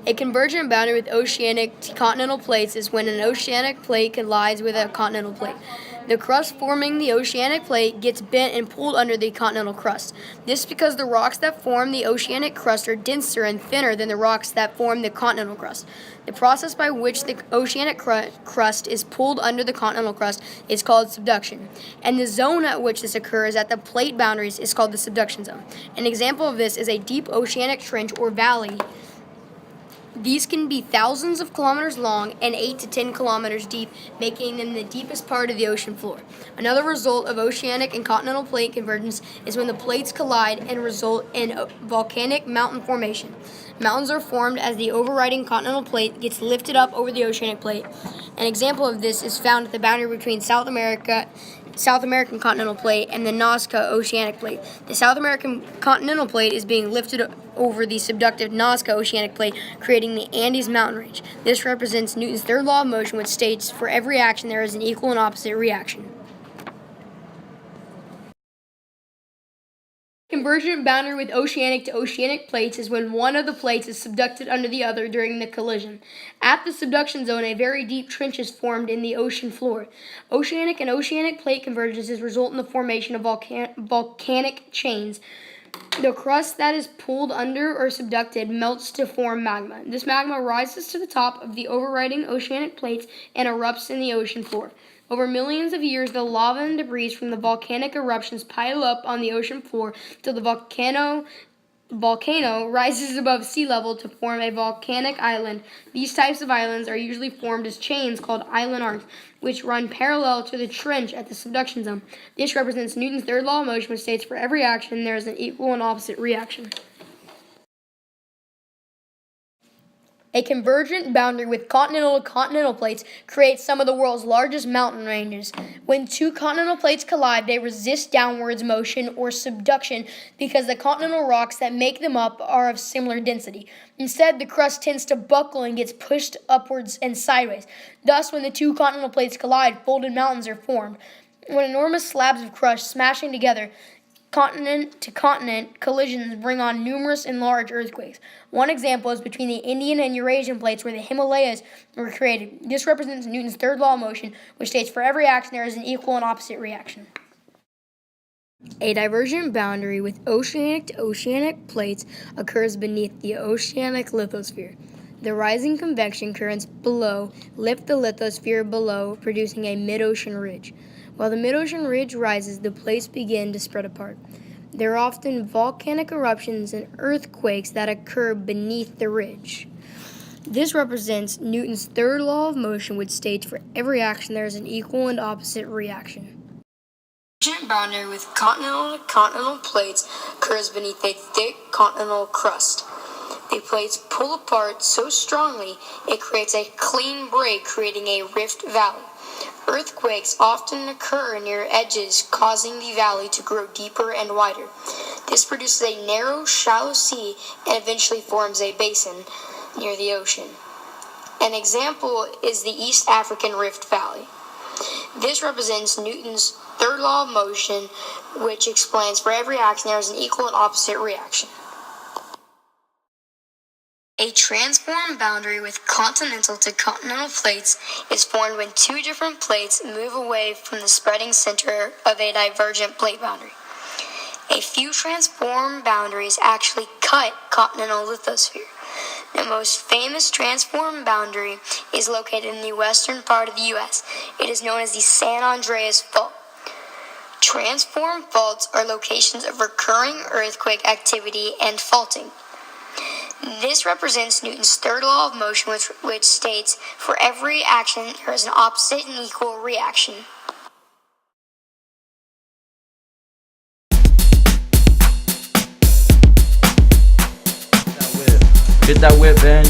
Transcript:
A convergent boundary with oceanic continental plates is when an oceanic plate collides with a continental plate. The crust forming the oceanic plate gets bent and pulled under the continental crust. This is because the rocks that form the oceanic crust are denser and thinner than the rocks that form the continental crust. The process by which the oceanic crust is pulled under the continental crust is called subduction, and the zone at which this occurs at the plate boundaries is called the subduction zone. An example of this is a deep oceanic trench or valley. These can be thousands of kilometers long and 8 to 10 kilometers deep, making them the deepest part of the ocean floor. Another result of oceanic and continental plate convergence is when the plates collide and result in volcanic mountain formation. Mountains are formed as the overriding continental plate gets lifted up over the oceanic plate. An example of this is found at the boundary between South American continental plate and the Nazca oceanic plate. The South American continental plate is being lifted over the subductive Nazca oceanic plate, creating the Andes mountain range. This represents Newton's third law of motion, which states for every action there is an equal and opposite reaction. Convergent boundary with oceanic to oceanic plates is when one of the plates is subducted under the other during the collision. At the subduction zone, a very deep trench is formed in the ocean floor. Oceanic and oceanic plate convergences result in the formation of volcanic chains. The crust that is pulled under or subducted melts to form magma. This magma rises to the top of the overriding oceanic plates and erupts in the ocean floor. Over millions of years, the lava and debris from the volcanic eruptions pile up on the ocean floor till the volcano rises above sea level to form a volcanic island. These types of islands are usually formed as chains called island arcs, which run parallel to the trench at the subduction zone. This represents Newton's third law of motion, which states for every action there is an equal and opposite reaction. A convergent boundary with continental to continental plates creates some of the world's largest mountain ranges. When two continental plates collide, they resist downwards motion or subduction because the continental rocks that make them up are of similar density. Instead, the crust tends to buckle and gets pushed upwards and sideways. Thus, when the two continental plates collide, folded mountains are formed. When enormous slabs of crust smashing together, continent to continent collisions bring on numerous and large earthquakes. One example is between the Indian and Eurasian plates where the Himalayas were created. This represents Newton's third law of motion, which states for every action there is an equal and opposite reaction. A divergent boundary with oceanic to oceanic plates occurs beneath the oceanic lithosphere. The rising convection currents below lift the lithosphere below, producing a mid-ocean ridge. While the mid-ocean ridge rises, the plates begin to spread apart. There are often volcanic eruptions and earthquakes that occur beneath the ridge. This represents Newton's third law of motion, which states for every action there is an equal and opposite reaction. A convergent boundary with continental to continental plates occurs beneath a thick continental crust. The plates pull apart so strongly it creates a clean break, creating a rift valley. Earthquakes often occur near edges, causing the valley to grow deeper and wider. This produces a narrow, shallow sea and eventually forms a basin near the ocean. An example is the East African Rift Valley. This represents Newton's third law of motion, which explains for every action there is an equal and opposite reaction. A transform boundary with continental to continental plates is formed when two different plates move away from the spreading center of a divergent plate boundary. A few transform boundaries actually cut continental lithosphere. The most famous transform boundary is located in the western part of the U.S. It is known as the San Andreas Fault. Transform faults are locations of recurring earthquake activity and faulting. This represents Newton's third law of motion, which states for every action there is an opposite and equal reaction. Get that whip, Ben.